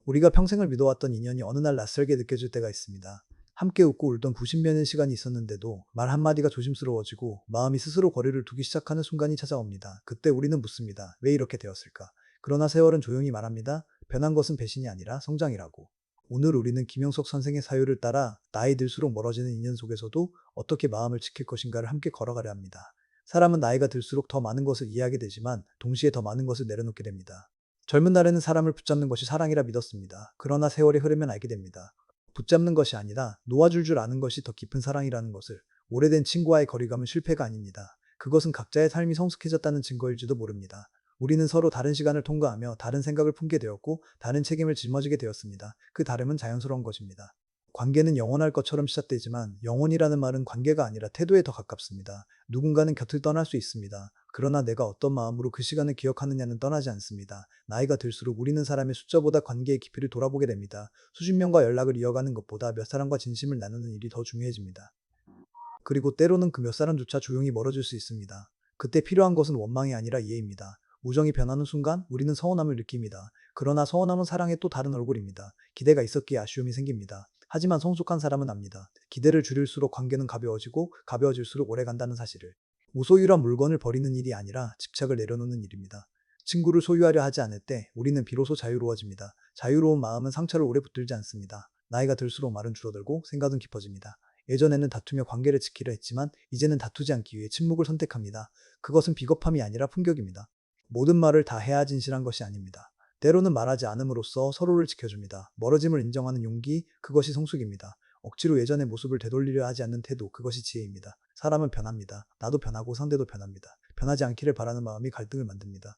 우리가 평생을 믿어왔던 인연이 어느 날 낯설게 느껴질 때가 있습니다. 함께 웃고 울던 90년의 시간이 있었는데도 말 한마디가 조심스러워지고 마음이 스스로 거리를 두기 시작하는 순간이 찾아옵니다. 그때 우리는 묻습니다. 왜 이렇게 되었을까? 그러나 세월은 조용히 말합니다. 변한 것은 배신이 아니라 성장이라고. 오늘 우리는 김영석 선생의 사유를 따라 나이 들수록 멀어지는 인연 속에서도 어떻게 마음을 지킬 것인가를 함께 걸어가려 합니다. 사람은 나이가 들수록 더 많은 것을 이해하게 되지만 동시에 더 많은 것을 내려놓게 됩니다. 젊은 날에는 사람을 붙잡는 것이 사랑이라 믿었습니다. 그러나 세월이 흐르면 알게 됩니다. 붙잡는 것이 아니라 놓아줄 줄 아는 것이 더 깊은 사랑이라는 것을. 오래된 친구와의 거리감은 실패가 아닙니다. 그것은 각자의 삶이 성숙해졌다는 증거일지도 모릅니다. 우리는 서로 다른 시간을 통과하며 다른 생각을 품게 되었고 다른 책임을 짊어지게 되었습니다. 그 다름은 자연스러운 것입니다. 관계는 영원할 것처럼 시작되지만 영원이라는 말은 관계가 아니라 태도에 더 가깝습니다. 누군가는 곁을 떠날 수 있습니다. 그러나 내가 어떤 마음으로 그 시간을 기억하느냐는 떠나지 않습니다. 나이가 들수록 우리는 사람의 숫자보다 관계의 깊이를 돌아보게 됩니다. 수십 명과 연락을 이어가는 것보다 몇 사람과 진심을 나누는 일이 더 중요해집니다. 그리고 때로는 그 몇 사람조차 조용히 멀어질 수 있습니다. 그때 필요한 것은 원망이 아니라 이해입니다. 우정이 변하는 순간 우리는 서운함을 느낍니다. 그러나 서운함은 사랑의 또 다른 얼굴입니다. 기대가 있었기에 아쉬움이 생깁니다. 하지만 성숙한 사람은 압니다. 기대를 줄일수록 관계는 가벼워지고 가벼워질수록 오래 간다는 사실을. 무소유란 물건을 버리는 일이 아니라 집착을 내려놓는 일입니다. 친구를 소유하려 하지 않을 때 우리는 비로소 자유로워집니다. 자유로운 마음은 상처를 오래 붙들지 않습니다. 나이가 들수록 말은 줄어들고 생각은 깊어집니다. 예전에는 다투며 관계를 지키려 했지만 이제는 다투지 않기 위해 침묵을 선택합니다. 그것은 비겁함이 아니라 품격입니다. 모든 말을 다 해야 진실한 것이 아닙니다. 때로는 말하지 않음으로써 서로를 지켜줍니다. 멀어짐을 인정하는 용기, 그것이 성숙입니다. 억지로 예전의 모습을 되돌리려 하지 않는 태도, 그것이 지혜입니다. 사람은 변합니다. 나도 변하고 상대도 변합니다. 변하지 않기를 바라는 마음이 갈등을 만듭니다.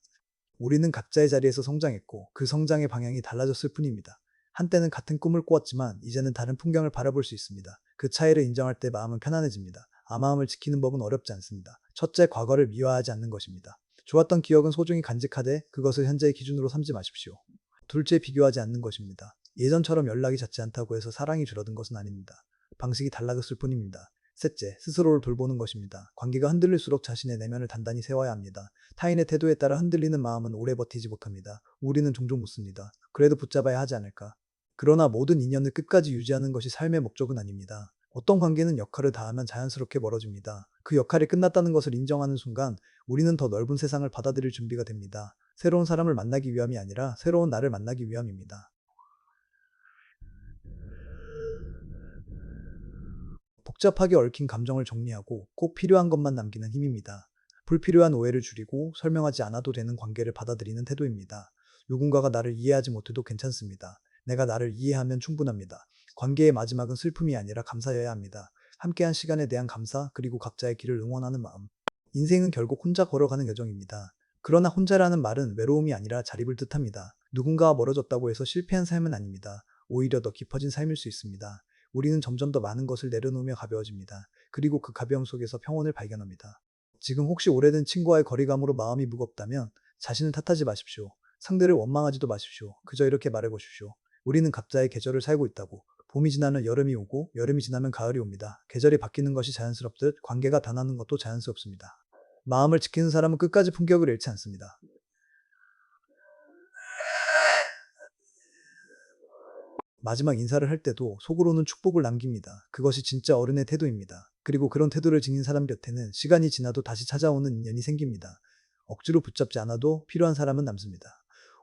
우리는 각자의 자리에서 성장했고 그 성장의 방향이 달라졌을 뿐입니다. 한때는 같은 꿈을 꾸었지만 이제는 다른 풍경을 바라볼 수 있습니다. 그 차이를 인정할 때 마음은 편안해집니다. 마음을 지키는 법은 어렵지 않습니다. 첫째, 과거를 미화하지 않는 것입니다. 좋았던 기억은 소중히 간직하되 그것을 현재의 기준으로 삼지 마십시오. 둘째, 비교하지 않는 것입니다. 예전처럼 연락이 잦지 않다고 해서 사랑이 줄어든 것은 아닙니다. 방식이 달라졌을 뿐입니다. 셋째, 스스로를 돌보는 것입니다. 관계가 흔들릴수록 자신의 내면을 단단히 세워야 합니다. 타인의 태도에 따라 흔들리는 마음은 오래 버티지 못합니다. 우리는 종종 묻습니다. 그래도 붙잡아야 하지 않을까? 그러나 모든 인연을 끝까지 유지하는 것이 삶의 목적은 아닙니다. 어떤 관계는 역할을 다하면 자연스럽게 멀어집니다. 그 역할이 끝났다는 것을 인정하는 순간 우리는 더 넓은 세상을 받아들일 준비가 됩니다. 새로운 사람을 만나기 위함이 아니라 새로운 나를 만나기 위함입니다. 복잡하게 얽힌 감정을 정리하고 꼭 필요한 것만 남기는 힘입니다. 불필요한 오해를 줄이고 설명하지 않아도 되는 관계를 받아들이는 태도입니다. 누군가가 나를 이해하지 못해도 괜찮습니다. 내가 나를 이해하면 충분합니다. 관계의 마지막은 슬픔이 아니라 감사여야 합니다. 함께한 시간에 대한 감사, 그리고 각자의 길을 응원하는 마음. 인생은 결국 혼자 걸어가는 여정입니다. 그러나 혼자라는 말은 외로움이 아니라 자립을 뜻합니다. 누군가와 멀어졌다고 해서 실패한 삶은 아닙니다. 오히려 더 깊어진 삶일 수 있습니다. 우리는 점점 더 많은 것을 내려놓으며 가벼워집니다. 그리고 그 가벼움 속에서 평온을 발견합니다. 지금 혹시 오래된 친구와의 거리감으로 마음이 무겁다면 자신을 탓하지 마십시오. 상대를 원망하지도 마십시오. 그저 이렇게 말해보십시오. 우리는 각자의 계절을 살고 있다고. 봄이 지나면 여름이 오고 여름이 지나면 가을이 옵니다. 계절이 바뀌는 것이 자연스럽듯 관계가 변하는 것도 자연스럽습니다. 마음을 지키는 사람은 끝까지 품격을 잃지 않습니다. 마지막 인사를 할 때도 속으로는 축복을 남깁니다. 그것이 진짜 어른의 태도입니다. 그리고 그런 태도를 지닌 사람 곁에는 시간이 지나도 다시 찾아오는 인연이 생깁니다. 억지로 붙잡지 않아도 필요한 사람은 남습니다.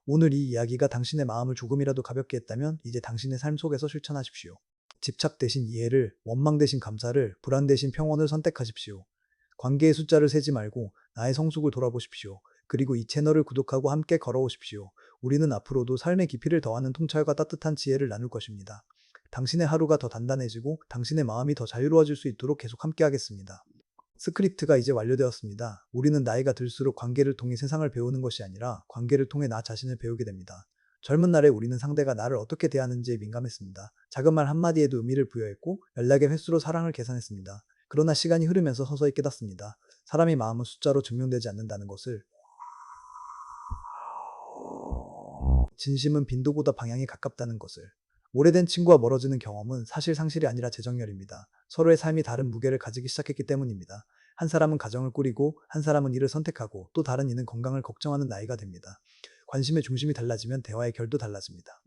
오늘 이 이야기가 당신의 마음을 조금이라도 가볍게 했다면 이제 당신의 삶 속에서 실천하십시오. 집착 대신 이해를, 원망 대신 감사를, 불안 대신 평온을 선택하십시오. 관계의 숫자를 세지 말고 나의 성숙을 돌아보십시오. 그리고 이 채널을 구독하고 함께 걸어오십시오. 우리는 앞으로도 삶의 깊이를 더하는 통찰과 따뜻한 지혜를 나눌 것입니다. 당신의 하루가 더 단단해지고 당신의 마음이 더 자유로워질 수 있도록 계속 함께하겠습니다. 스크립트가 이제 완료되었습니다. 우리는 나이가 들수록 관계를 통해 세상을 배우는 것이 아니라 관계를 통해 나 자신을 배우게 됩니다. 젊은 날에 우리는 상대가 나를 어떻게 대하는지에 민감했습니다. 작은 말 한마디에도 의미를 부여했고 연락의 횟수로 사랑을 계산했습니다. 그러나 시간이 흐르면서 서서히 깨닫습니다. 사람의 마음은 숫자로 증명되지 않는다는 것을. 진심은 빈도보다 방향이 가깝다는 것을. 오래된 친구와 멀어지는 경험은 사실 상실이 아니라 재정렬입니다. 서로의 삶이 다른 무게를 가지기 시작했기 때문입니다. 한 사람은 가정을 꾸리고 한 사람은 일을 선택하고 또 다른 이는 건강을 걱정하는 나이가 됩니다. 관심의 중심이 달라지면 대화의 결도 달라집니다.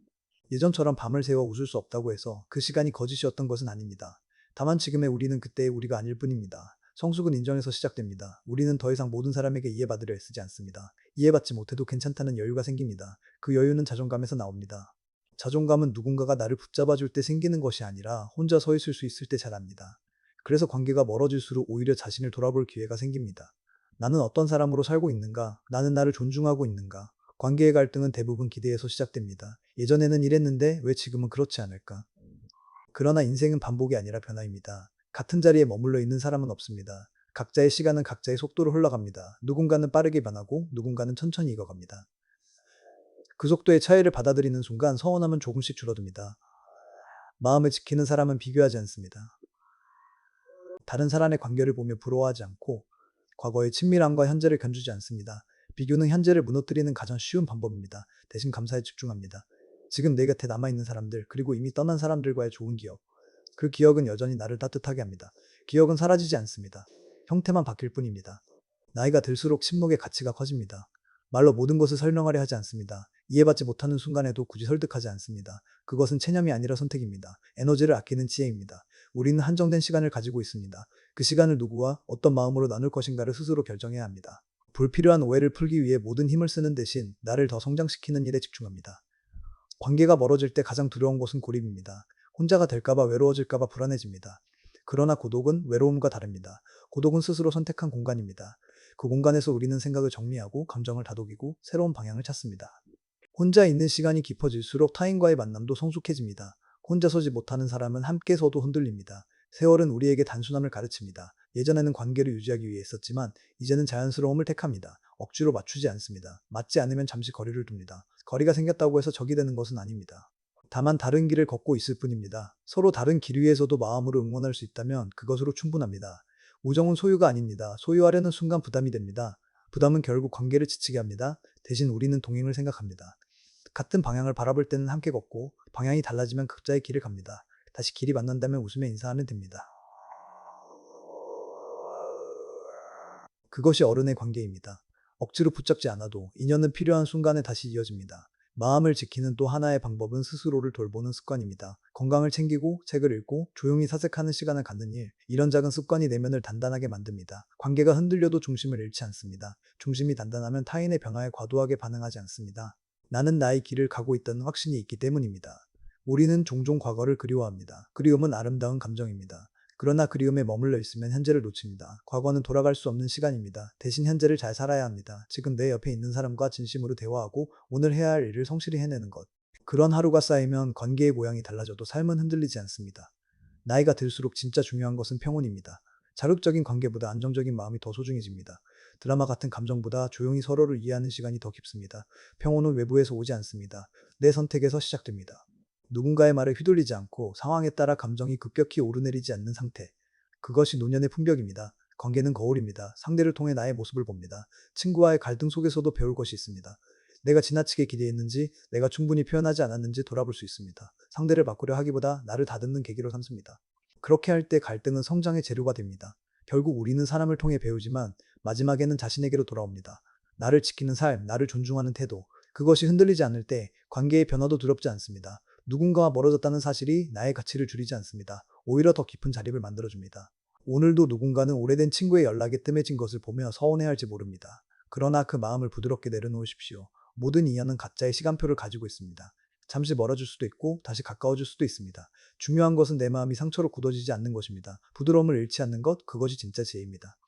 예전처럼 밤을 새워 웃을 수 없다고 해서 그 시간이 거짓이었던 것은 아닙니다. 다만 지금의 우리는 그때의 우리가 아닐 뿐입니다. 성숙은 인정에서 시작됩니다. 우리는 더 이상 모든 사람에게 이해받으려 애쓰지 않습니다. 이해받지 못해도 괜찮다는 여유가 생깁니다. 그 여유는 자존감에서 나옵니다. 자존감은 누군가가 나를 붙잡아줄 때 생기는 것이 아니라 혼자 서 있을 수 있을 때 자랍니다. 그래서 관계가 멀어질수록 오히려 자신을 돌아볼 기회가 생깁니다. 나는 어떤 사람으로 살고 있는가? 나는 나를 존중하고 있는가? 관계의 갈등은 대부분 기대에서 시작됩니다. 예전에는 이랬는데 왜 지금은 그렇지 않을까? 그러나 인생은 반복이 아니라 변화입니다. 같은 자리에 머물러 있는 사람은 없습니다. 각자의 시간은 각자의 속도로 흘러갑니다. 누군가는 빠르게 변하고 누군가는 천천히 익어갑니다. 그 속도의 차이를 받아들이는 순간 서운함은 조금씩 줄어듭니다. 마음을 지키는 사람은 비교하지 않습니다. 다른 사람의 관계를 보며 부러워하지 않고 과거의 친밀함과 현재를 견주지 않습니다. 비교는 현재를 무너뜨리는 가장 쉬운 방법입니다. 대신 감사에 집중합니다. 지금 내 곁에 남아있는 사람들, 그리고 이미 떠난 사람들과의 좋은 기억. 그 기억은 여전히 나를 따뜻하게 합니다. 기억은 사라지지 않습니다. 형태만 바뀔 뿐입니다. 나이가 들수록 침묵의 가치가 커집니다. 말로 모든 것을 설명하려 하지 않습니다. 이해받지 못하는 순간에도 굳이 설득하지 않습니다. 그것은 체념이 아니라 선택입니다. 에너지를 아끼는 지혜입니다. 우리는 한정된 시간을 가지고 있습니다. 그 시간을 누구와 어떤 마음으로 나눌 것인가를 스스로 결정해야 합니다. 불필요한 오해를 풀기 위해 모든 힘을 쓰는 대신 나를 더 성장시키는 일에 집중합니다. 관계가 멀어질 때 가장 두려운 것은 고립입니다. 혼자가 될까봐 외로워질까봐 불안해집니다. 그러나 고독은 외로움과 다릅니다. 고독은 스스로 선택한 공간입니다. 그 공간에서 우리는 생각을 정리하고 감정을 다독이고 새로운 방향을 찾습니다. 혼자 있는 시간이 깊어질수록 타인과의 만남도 성숙해집니다. 혼자 서지 못하는 사람은 함께 서도 흔들립니다. 세월은 우리에게 단순함을 가르칩니다. 예전에는 관계를 유지하기 위해 했었지만 이제는 자연스러움을 택합니다. 억지로 맞추지 않습니다. 맞지 않으면 잠시 거리를 둡니다. 거리가 생겼다고 해서 적이 되는 것은 아닙니다. 다만 다른 길을 걷고 있을 뿐입니다. 서로 다른 길 위에서도 마음으로 응원할 수 있다면 그것으로 충분합니다. 우정은 소유가 아닙니다. 소유하려는 순간 부담이 됩니다. 부담은 결국 관계를 지치게 합니다. 대신 우리는 동행을 생각합니다. 같은 방향을 바라볼 때는 함께 걷고 방향이 달라지면 각자의 길을 갑니다. 다시 길이 만난다면 웃으며 인사하면 됩니다. 그것이 어른의 관계입니다. 억지로 붙잡지 않아도 인연은 필요한 순간에 다시 이어집니다. 마음을 지키는 또 하나의 방법은 스스로를 돌보는 습관입니다. 건강을 챙기고 책을 읽고 조용히 사색하는 시간을 갖는 일, 이런 작은 습관이 내면을 단단하게 만듭니다. 관계가 흔들려도 중심을 잃지 않습니다. 중심이 단단하면 타인의 변화에 과도하게 반응하지 않습니다. 나는 나의 길을 가고 있다는 확신이 있기 때문입니다. 우리는 종종 과거를 그리워합니다. 그리움은 아름다운 감정입니다. 그러나 그리움에 머물러 있으면 현재를 놓칩니다. 과거는 돌아갈 수 없는 시간입니다. 대신 현재를 잘 살아야 합니다. 지금 내 옆에 있는 사람과 진심으로 대화하고 오늘 해야 할 일을 성실히 해내는 것. 그런 하루가 쌓이면 관계의 모양이 달라져도 삶은 흔들리지 않습니다. 나이가 들수록 진짜 중요한 것은 평온입니다. 자극적인 관계보다 안정적인 마음이 더 소중해집니다. 드라마 같은 감정보다 조용히 서로를 이해하는 시간이 더 깊습니다. 평온은 외부에서 오지 않습니다. 내 선택에서 시작됩니다. 누군가의 말에 휘둘리지 않고 상황에 따라 감정이 급격히 오르내리지 않는 상태. 그것이 노년의 품격입니다. 관계는 거울입니다. 상대를 통해 나의 모습을 봅니다. 친구와의 갈등 속에서도 배울 것이 있습니다. 내가 지나치게 기대했는지, 내가 충분히 표현하지 않았는지 돌아볼 수 있습니다. 상대를 바꾸려 하기보다 나를 다듬는 계기로 삼습니다. 그렇게 할 때 갈등은 성장의 재료가 됩니다. 결국 우리는 사람을 통해 배우지만 마지막에는 자신에게로 돌아옵니다. 나를 지키는 삶, 나를 존중하는 태도. 그것이 흔들리지 않을 때 관계의 변화도 두렵지 않습니다. 누군가와 멀어졌다는 사실이 나의 가치를 줄이지 않습니다. 오히려 더 깊은 자립을 만들어줍니다. 오늘도 누군가는 오래된 친구의 연락에 뜸해진 것을 보며 서운해할지 모릅니다. 그러나 그 마음을 부드럽게 내려놓으십시오. 모든 인연은 각자의 시간표를 가지고 있습니다. 잠시 멀어질 수도 있고 다시 가까워질 수도 있습니다. 중요한 것은 내 마음이 상처로 굳어지지 않는 것입니다. 부드러움을 잃지 않는 것, 그것이 진짜 지혜입니다.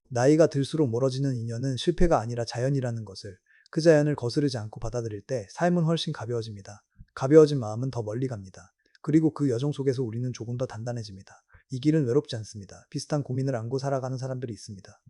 나이가 들수록 멀어지는 인연은 실패가 아니라 자연이라는 것을, 그 자연을 거스르지 않고 받아들일 때 삶은 훨씬 가벼워집니다. 가벼워진 마음은 더 멀리 갑니다. 그리고 그 여정 속에서 우리는 조금 더 단단해집니다. 이 길은 외롭지 않습니다. 비슷한 고민을 안고 살아가는 사람들이 있습니다.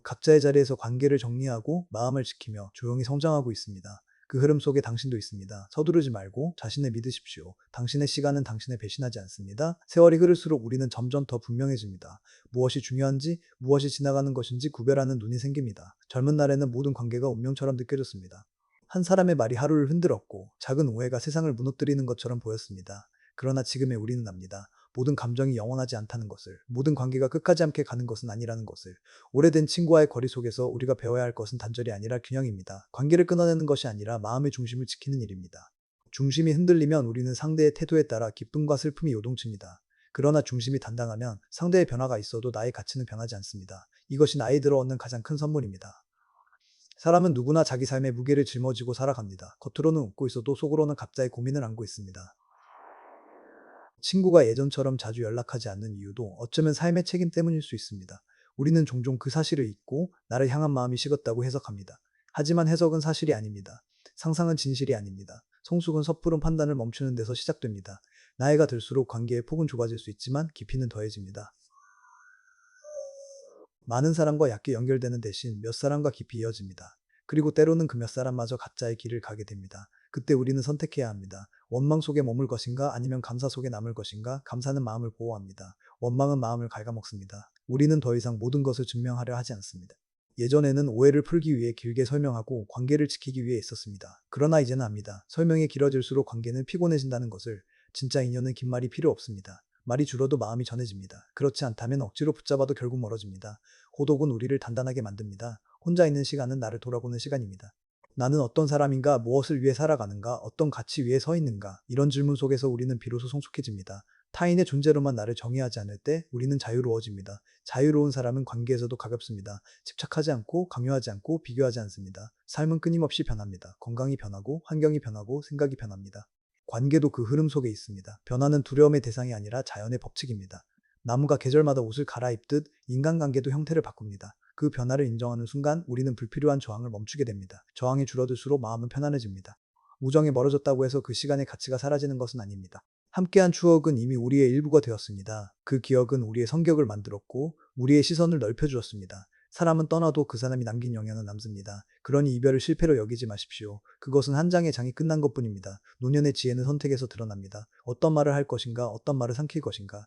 각자의 자리에서 관계를 정리하고 마음을 지키며 조용히 성장하고 있습니다. 그 흐름 속에 당신도 있습니다. 서두르지 말고 자신을 믿으십시오. 당신의 시간은 당신을 배신하지 않습니다. 세월이 흐를수록 우리는 점점 더 분명해집니다. 무엇이 중요한지, 무엇이 지나가는 것인지 구별하는 눈이 생깁니다. 젊은 날에는 모든 관계가 운명처럼 느껴졌습니다. 한 사람의 말이 하루를 흔들었고 작은 오해가 세상을 무너뜨리는 것처럼 보였습니다. 그러나 지금의 우리는 압니다. 모든 감정이 영원하지 않다는 것을, 모든 관계가 끝까지 함께 가는 것은 아니라는 것을. 오래된 친구와의 거리 속에서 우리가 배워야 할 것은 단절이 아니라 균형입니다. 관계를 끊어내는 것이 아니라 마음의 중심을 지키는 일입니다. 중심이 흔들리면 우리는 상대의 태도에 따라 기쁨과 슬픔이 요동칩니다. 그러나 중심이 단단하면 상대의 변화가 있어도 나의 가치는 변하지 않습니다. 이것이 나이들어 얻는 가장 큰 선물입니다. 사람은 누구나 자기 삶의 무게를 짊어지고 살아갑니다. 겉으로는 웃고 있어도 속으로는 각자의 고민을 안고 있습니다. 친구가 예전처럼 자주 연락하지 않는 이유도 어쩌면 삶의 책임 때문일 수 있습니다. 우리는 종종 그 사실을 잊고 나를 향한 마음이 식었다고 해석합니다. 하지만 해석은 사실이 아닙니다. 상상은 진실이 아닙니다. 성숙은 섣부른 판단을 멈추는 데서 시작됩니다. 나이가 들수록 관계의 폭은 좁아질 수 있지만 깊이는 더해집니다. 많은 사람과 얕게 연결되는 대신 몇 사람과 깊이 이어집니다. 그리고 때로는 그 몇 사람마저 각자의 길을 가게 됩니다. 그때 우리는 선택해야 합니다. 원망 속에 머물 것인가 아니면 감사 속에 남을 것인가. 감사는 마음을 보호합니다. 원망은 마음을 갉아먹습니다. 우리는 더 이상 모든 것을 증명하려 하지 않습니다. 예전에는 오해를 풀기 위해 길게 설명하고 관계를 지키기 위해 있었습니다. 그러나 이제는 압니다. 설명이 길어질수록 관계는 피곤해진다는 것을. 진짜 인연은 긴 말이 필요 없습니다. 말이 줄어도 마음이 전해집니다. 그렇지 않다면 억지로 붙잡아도 결국 멀어집니다. 고독은 우리를 단단하게 만듭니다. 혼자 있는 시간은 나를 돌아보는 시간입니다. 나는 어떤 사람인가, 무엇을 위해 살아가는가, 어떤 가치 위에 서 있는가, 이런 질문 속에서 우리는 비로소 성숙해집니다. 타인의 존재로만 나를 정의하지 않을 때 우리는 자유로워집니다. 자유로운 사람은 관계에서도 가볍습니다. 집착하지 않고 강요하지 않고 비교하지 않습니다. 삶은 끊임없이 변합니다. 건강이 변하고 환경이 변하고 생각이 변합니다. 관계도 그 흐름 속에 있습니다. 변화는 두려움의 대상이 아니라 자연의 법칙입니다. 나무가 계절마다 옷을 갈아입듯 인간관계도 형태를 바꿉니다. 그 변화를 인정하는 순간 우리는 불필요한 저항을 멈추게 됩니다. 저항이 줄어들수록 마음은 편안해집니다. 우정이 멀어졌다고 해서 그 시간의 가치가 사라지는 것은 아닙니다. 함께한 추억은 이미 우리의 일부가 되었습니다. 그 기억은 우리의 성격을 만들었고 우리의 시선을 넓혀주었습니다. 사람은 떠나도 그 사람이 남긴 영향은 남습니다. 그러니 이별을 실패로 여기지 마십시오. 그것은 한 장의 장이 끝난 것뿐입니다. 노년의 지혜는 선택에서 드러납니다. 어떤 말을 할 것인가, 어떤 말을 삼킬 것인가,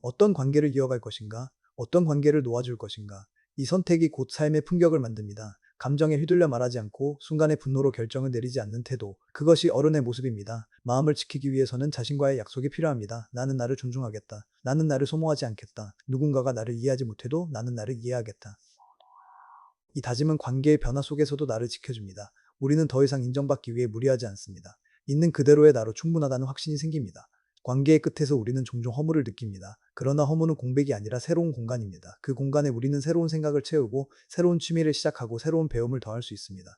어떤 관계를 이어갈 것인가, 어떤 관계를 놓아줄 것인가. 이 선택이 곧 삶의 품격을 만듭니다. 감정에 휘둘려 말하지 않고 순간의 분노로 결정을 내리지 않는 태도. 그것이 어른의 모습입니다. 마음을 지키기 위해서는 자신과의 약속이 필요합니다. 나는 나를 존중하겠다. 나는 나를 소모하지 않겠다. 누군가가 나를 이해하지 못해도 나는 나를 이해하겠다. 이 다짐은 관계의 변화 속에서도 나를 지켜줍니다. 우리는 더 이상 인정받기 위해 무리하지 않습니다. 있는 그대로의 나로 충분하다는 확신이 생깁니다. 관계의 끝에서 우리는 종종 허물을 느낍니다. 그러나 허물은 공백이 아니라 새로운 공간입니다. 그 공간에 우리는 새로운 생각을 채우고 새로운 취미를 시작하고 새로운 배움을 더할 수 있습니다.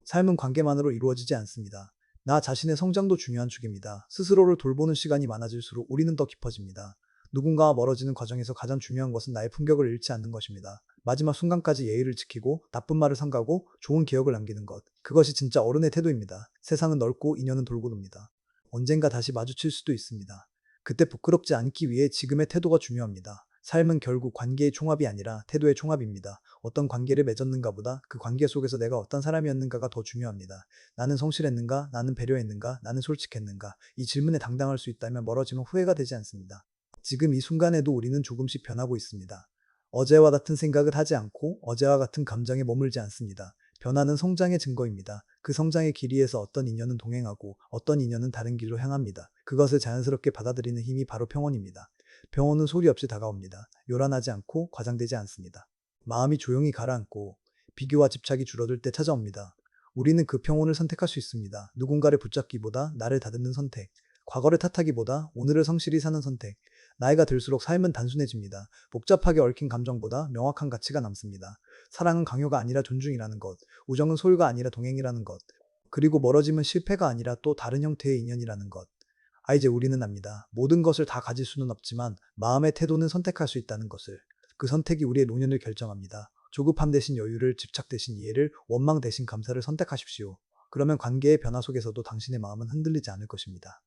삶은 관계만으로 이루어지지 않습니다. 나 자신의 성장도 중요한 축입니다. 스스로를 돌보는 시간이 많아질수록 우리는 더 깊어집니다. 누군가와 멀어지는 과정에서 가장 중요한 것은 나의 품격을 잃지 않는 것입니다. 마지막 순간까지 예의를 지키고 나쁜 말을 삼가고 좋은 기억을 남기는 것. 그것이 진짜 어른의 태도입니다. 세상은 넓고 인연은 돌고 돕니다. 언젠가 다시 마주칠 수도 있습니다. 그때 부끄럽지 않기 위해 지금의 태도가 중요합니다. 삶은 결국 관계의 총합이 아니라 태도의 총합입니다. 어떤 관계를 맺었는가 보다 그 관계 속에서 내가 어떤 사람이었는가가 더 중요합니다. 나는 성실했는가? 나는 배려했는가? 나는 솔직했는가? 이 질문에 당당할 수 있다면 멀어지면 후회가 되지 않습니다. 지금 이 순간에도 우리는 조금씩 변하고 있습니다. 어제와 같은 생각을 하지 않고 어제와 같은 감정에 머물지 않습니다. 변화는 성장의 증거입니다. 그 성장의 길이에서 어떤 인연은 동행하고 어떤 인연은 다른 길로 향합니다. 그것을 자연스럽게 받아들이는 힘이 바로 평온입니다. 평온은 소리 없이 다가옵니다. 요란하지 않고 과장되지 않습니다. 마음이 조용히 가라앉고 비교와 집착이 줄어들 때 찾아옵니다. 우리는 그 평온을 선택할 수 있습니다. 누군가를 붙잡기보다 나를 다듬는 선택. 과거를 탓하기보다 오늘을 성실히 사는 선택. 나이가 들수록 삶은 단순해집니다. 복잡하게 얽힌 감정보다 명확한 가치가 남습니다. 사랑은 강요가 아니라 존중이라는 것, 우정은 소유가 아니라 동행이라는 것, 그리고 멀어짐은 실패가 아니라 또 다른 형태의 인연이라는 것. 이제 우리는 압니다. 모든 것을 다 가질 수는 없지만 마음의 태도는 선택할 수 있다는 것을. 그 선택이 우리의 노년을 결정합니다. 조급함 대신 여유를, 집착 대신 이해를, 원망 대신 감사를 선택하십시오. 그러면 관계의 변화 속에서도 당신의 마음은 흔들리지 않을 것입니다.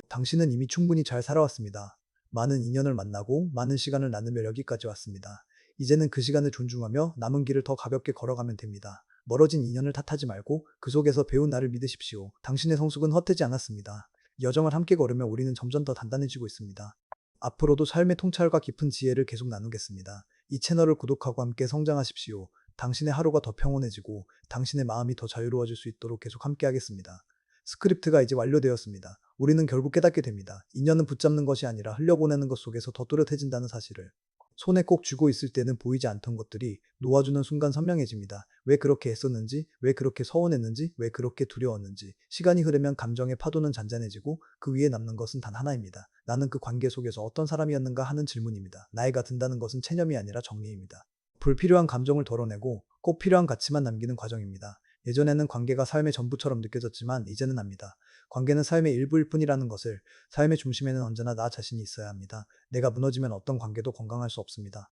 당신은 이미 충분히 잘 살아왔습니다. 많은 인연을 만나고 많은 시간을 나누며 여기까지 왔습니다. 이제는 그 시간을 존중하며 남은 길을 더 가볍게 걸어가면 됩니다. 멀어진 인연을 탓하지 말고 그 속에서 배운 나를 믿으십시오. 당신의 성숙은 헛되지 않았습니다. 여정을 함께 걸으며 우리는 점점 더 단단해지고 있습니다. 앞으로도 삶의 통찰과 깊은 지혜를 계속 나누겠습니다. 이 채널을 구독하고 함께 성장하십시오. 당신의 하루가 더 평온해지고 당신의 마음이 더 자유로워질 수 있도록 계속 함께 하겠습니다. 스크립트가 이제 완료되었습니다. 우리는 결국 깨닫게 됩니다. 인연은 붙잡는 것이 아니라 흘려보내는 것 속에서 더 또렷해진다는 사실을. 손에 꼭 쥐고 있을 때는 보이지 않던 것들이 놓아주는 순간 선명해집니다. 왜 그렇게 애썼는지, 왜 그렇게 서운했는지, 왜 그렇게 두려웠는지. 시간이 흐르면 감정의 파도는 잔잔해지고 그 위에 남는 것은 단 하나입니다. 나는 그 관계 속에서 어떤 사람이었는가 하는 질문입니다. 나이가 든다는 것은 체념이 아니라 정리입니다. 불필요한 감정을 덜어내고 꼭 필요한 가치만 남기는 과정입니다. 예전에는 관계가 삶의 전부처럼 느껴졌지만 이제는 압니다. 관계는 삶의 일부일 뿐이라는 것을. 삶의 중심에는 언제나 나 자신이 있어야 합니다. 내가 무너지면 어떤 관계도 건강할 수 없습니다.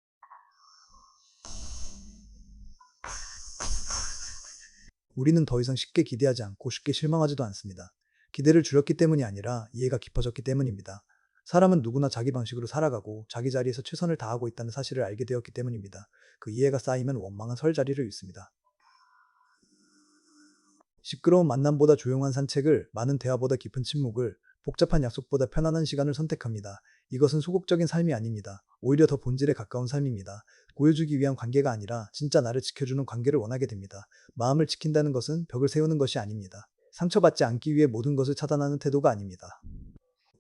우리는 더 이상 쉽게 기대하지 않고 쉽게 실망하지도 않습니다. 기대를 줄였기 때문이 아니라 이해가 깊어졌기 때문입니다. 사람은 누구나 자기 방식으로 살아가고 자기 자리에서 최선을 다하고 있다는 사실을 알게 되었기 때문입니다. 그 이해가 쌓이면 원망은 설 자리를 잃습니다. 시끄러운 만남보다 조용한 산책을, 많은 대화보다 깊은 침묵을, 복잡한 약속보다 편안한 시간을 선택합니다. 이것은 소극적인 삶이 아닙니다. 오히려 더 본질에 가까운 삶입니다. 보여주기 위한 관계가 아니라 진짜 나를 지켜주는 관계를 원하게 됩니다. 마음을 지킨다는 것은 벽을 세우는 것이 아닙니다. 상처받지 않기 위해 모든 것을 차단하는 태도가 아닙니다.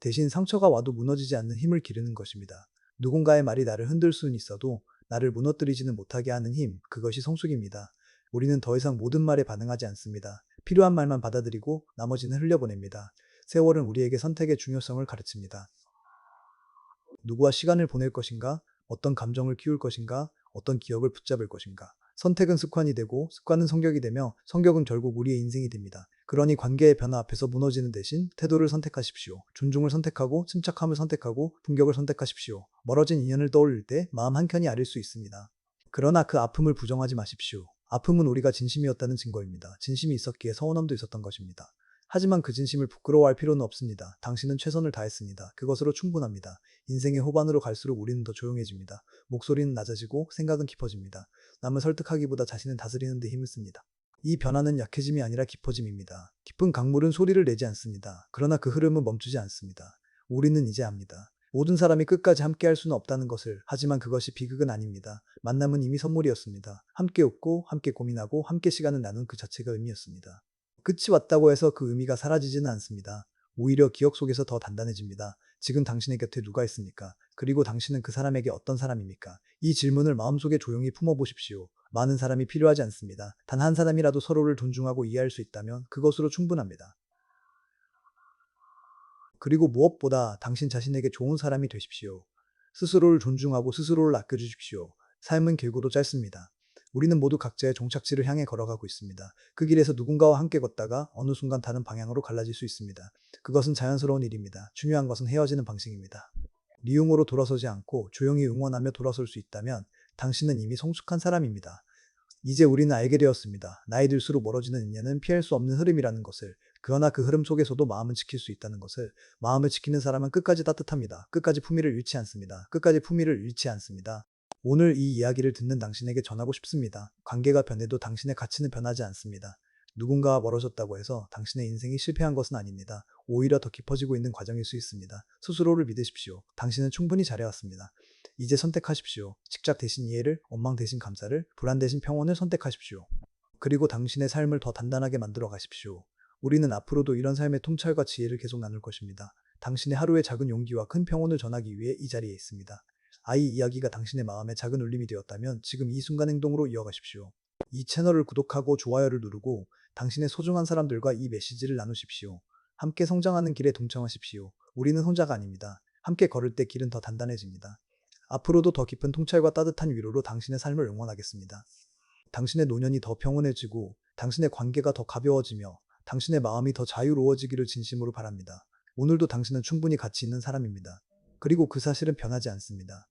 대신 상처가 와도 무너지지 않는 힘을 기르는 것입니다. 누군가의 말이 나를 흔들 수는 있어도 나를 무너뜨리지는 못하게 하는 힘, 그것이 성숙입니다. 우리는 더 이상 모든 말에 반응하지 않습니다. 필요한 말만 받아들이고 나머지는 흘려보냅니다. 세월은 우리에게 선택의 중요성을 가르칩니다. 누구와 시간을 보낼 것인가? 어떤 감정을 키울 것인가? 어떤 기억을 붙잡을 것인가? 선택은 습관이 되고 습관은 성격이 되며 성격은 결국 우리의 인생이 됩니다. 그러니 관계의 변화 앞에서 무너지는 대신 태도를 선택하십시오. 존중을 선택하고 침착함을 선택하고 품격을 선택하십시오. 멀어진 인연을 떠올릴 때 마음 한켠이 아릴 수 있습니다. 그러나 그 아픔을 부정하지 마십시오. 아픔은 우리가 진심이었다는 증거입니다. 진심이 있었기에 서운함도 있었던 것입니다. 하지만 그 진심을 부끄러워할 필요는 없습니다. 당신은 최선을 다했습니다. 그것으로 충분합니다. 인생의 후반으로 갈수록 우리는 더 조용해집니다. 목소리는 낮아지고 생각은 깊어집니다. 남을 설득하기보다 자신을 다스리는 데 힘을 씁니다. 이 변화는 약해짐이 아니라 깊어짐입니다. 깊은 강물은 소리를 내지 않습니다. 그러나 그 흐름은 멈추지 않습니다. 우리는 이제 압니다. 모든 사람이 끝까지 함께 할 수는 없다는 것을. 하지만 그것이 비극은 아닙니다. 만남은 이미 선물이었습니다. 함께 웃고 함께 고민하고 함께 시간을 나눈 그 자체가 의미였습니다. 끝이 왔다고 해서 그 의미가 사라지지는 않습니다. 오히려 기억 속에서 더 단단해집니다. 지금 당신의 곁에 누가 있습니까? 그리고 당신은 그 사람에게 어떤 사람입니까? 이 질문을 마음속에 조용히 품어보십시오. 많은 사람이 필요하지 않습니다. 단 한 사람이라도 서로를 존중하고 이해할 수 있다면 그것으로 충분합니다. 그리고 무엇보다 당신 자신에게 좋은 사람이 되십시오. 스스로를 존중하고 스스로를 아껴주십시오. 삶은 길고도 짧습니다. 우리는 모두 각자의 종착지를 향해 걸어가고 있습니다. 그 길에서 누군가와 함께 걷다가 어느 순간 다른 방향으로 갈라질 수 있습니다. 그것은 자연스러운 일입니다. 중요한 것은 헤어지는 방식입니다. 미움으로 돌아서지 않고 조용히 응원하며 돌아설 수 있다면 당신은 이미 성숙한 사람입니다. 이제 우리는 알게 되었습니다. 나이 들수록 멀어지는 인연은 피할 수 없는 흐름이라는 것을. 그러나 그 흐름 속에서도 마음은 지킬 수 있다는 것을. 마음을 지키는 사람은 끝까지 따뜻합니다. 끝까지 품위를 잃지 않습니다. 끝까지 품위를 잃지 않습니다. 오늘 이 이야기를 듣는 당신에게 전하고 싶습니다. 관계가 변해도 당신의 가치는 변하지 않습니다. 누군가와 멀어졌다고 해서 당신의 인생이 실패한 것은 아닙니다. 오히려 더 깊어지고 있는 과정일 수 있습니다. 스스로를 믿으십시오. 당신은 충분히 잘해왔습니다. 이제 선택하십시오. 집착 대신 이해를, 원망 대신 감사를, 불안 대신 평온을 선택하십시오. 그리고 당신의 삶을 더 단단하게 만들어 가십시오. 우리는 앞으로도 이런 삶의 통찰과 지혜를 계속 나눌 것입니다. 당신의 하루의 작은 용기와 큰 평온을 전하기 위해 이 자리에 있습니다. 아이 이야기가 당신의 마음에 작은 울림이 되었다면 지금 이 순간 행동으로 이어가십시오. 이 채널을 구독하고 좋아요를 누르고 당신의 소중한 사람들과 이 메시지를 나누십시오. 함께 성장하는 길에 동참하십시오. 우리는 혼자가 아닙니다. 함께 걸을 때 길은 더 단단해집니다. 앞으로도 더 깊은 통찰과 따뜻한 위로로 당신의 삶을 응원하겠습니다. 당신의 노년이 더 평온해지고 당신의 관계가 더 가벼워지며 당신의 마음이 더 자유로워지기를 진심으로 바랍니다. 오늘도 당신은 충분히 가치 있는 사람입니다. 그리고 그 사실은 변하지 않습니다.